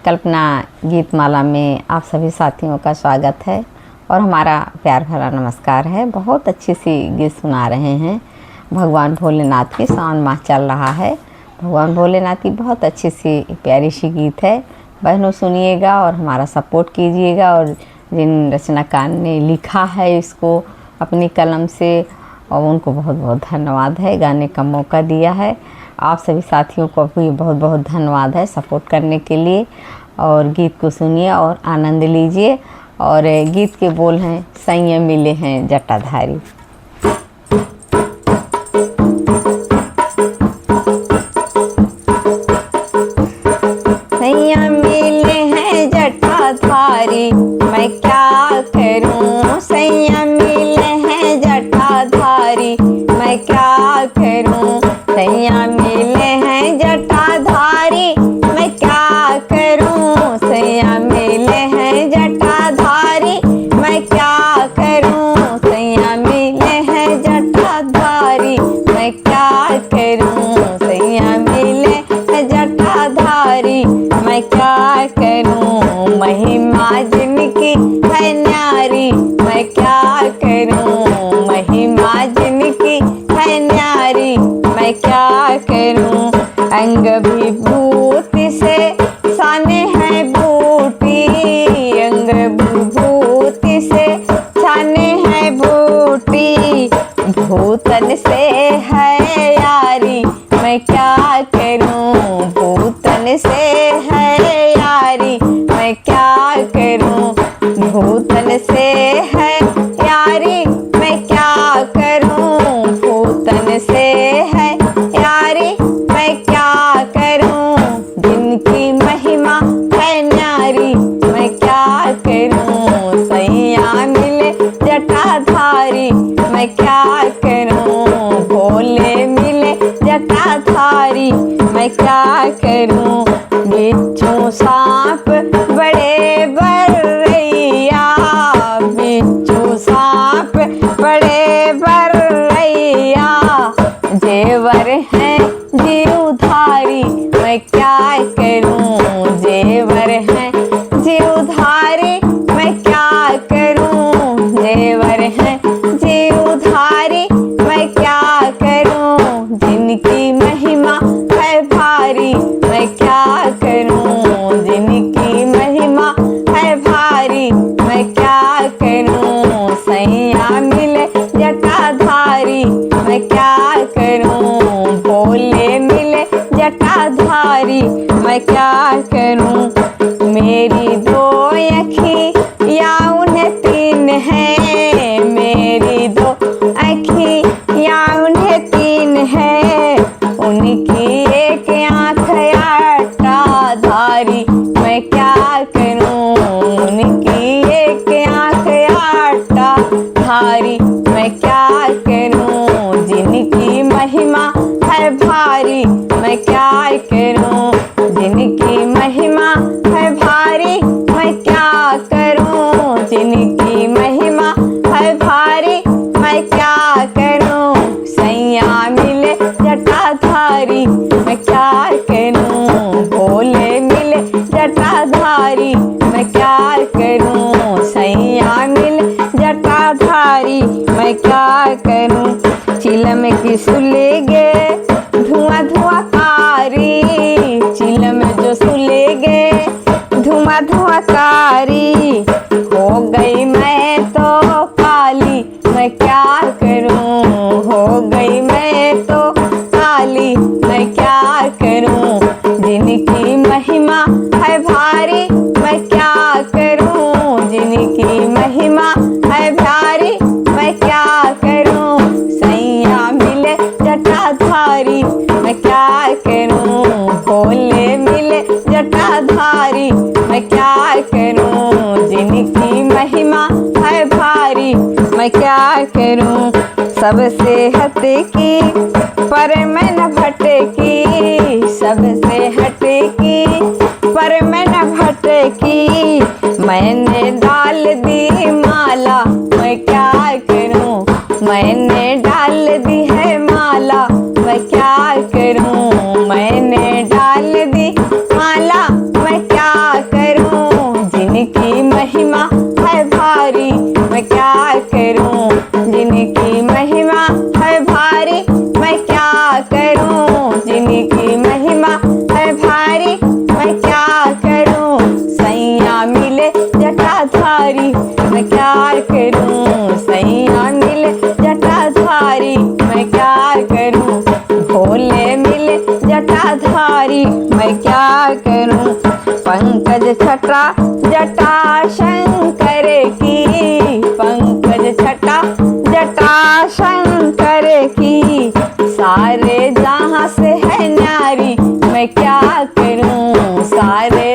कल्पना गीतमाला में आप सभी साथियों का स्वागत है और हमारा प्यार भरा नमस्कार है। बहुत अच्छी सी गीत सुना रहे हैं। भगवान भोलेनाथ की सावन माह चल रहा है। भगवान भोलेनाथ की बहुत अच्छी सी प्यारी सी गीत है। बहनों सुनिएगा और हमारा सपोर्ट कीजिएगा। और जिन रचनाकार ने लिखा है इसको अपनी कलम से, और उनको बहुत बहुत धन्यवाद है। गाने का मौका दिया है। आप सभी साथियों को भी बहुत बहुत धन्यवाद है सपोर्ट करने के लिए। और गीत को सुनिए और आनंद लीजिए। और गीत के बोल हैं, सैया मिले हैं जटाधारी। सैया मिले हैं जटाधारी, मैं क्या करूं। सैया मिले हैं जटाधारी, मैं क्या करूं। सैया मिले हैं जटाधारी, मैं क्या करूं। सैया मिले हैं जटाधारी, मैं क्या करूं। सैया मिले हैं जटाधारी, मैं क्या करूं। सैया मिले हैं जटाधारी, मैं क्या करूं। महिमा जिनकी है न्यारी, मैं क्या करूं। महिमा जिनकी है न्यारी, मैं क्या करूं। अंग विभूति से साने हैं बूटी, अंग विभूति से साने हैं बूटी। भूतन से है यारी, मैं क्या करूं। भूतन से है यारी, मैं क्या करूं। भूतन से है यारी, मैं क्या करूं। भूतन से है यारी, मैं क्या करूं। जिनकी महिमा है न्यारी, मैं क्या करूं। सैया मिले जटाधारी, मैं क्या करूं। भोले मिले जटाधारी, मैं क्या करूं। बिच्छू सांप बड़े बरैया, बिच्छू सांप बड़े बरैया। जेवर हैं जीवधारी, मैं क्या करूं। जेवर हैं जीवधारी, मैं क्या करूं। जेवर हैं जीवधारी, मैं क्या करूं। जिनकी महिमा है भारी, मैं क्या करूं। जिनकी महिमा है भारी, मैं क्या करूं। सैया मिले जटाधारी, मैं क्या करूं। भोले मिले जटाधारी, मैं क्या करूं। मेरी दो अखियाँ उन्हें तीन है, मेरी दो अखियाँ उन्हें तीन है। उनकी एक आँख आटाधारी, मैं क्या करूं। उनकी एक आँख आटाधारी, मैं क्या करूं। जिनकी महिमा है भारी, मैं क्या करूं। जिनकी महिमा है भारी, मैं क्या करूं। जिनकी महिमा है भारी, मैं क्या करूं। सैया मिले जटाधारी, मैं क्या करूं। भोले मिले जटाधारी, मैं क्या करूं। सैया मिले जटाधारी, मैं क्या करूं। चिलम की सुलेगे धुआं धुआं कारी, चिलम जो सुलेगे धुआं धुआं कारी। हो गई मैं तो काली, मैं क्या करूं। हो गई मैं तो काली, मैं क्या करूं। जिनकी महिमा है भारी, मैं क्या करूं। जिनकी महिमा है भारी, मैं क्या करूं। सैया मिले जटाधारी, मैं क्या करूं। भोले मिले जटाधारी, मैं क्या करूं। जिनकी महिमा है भारी, मैं क्या करूं। सबसे हटकी पर मैं न भटकी, सबसे हटकी पर मैं न भटकी। मैंने डाल दी माला, मैं क्या करूं। मैंने डाल दी है माला, मैं क्या करूं। मैंने डाल दी माला, मैं क्या न्यारी मैं क्या करूं। पंकज छटा जटा शंकर की, पंकज छटा जटा शंकर की, सारे जहां से है न्यारी मैं क्या करूं, सारे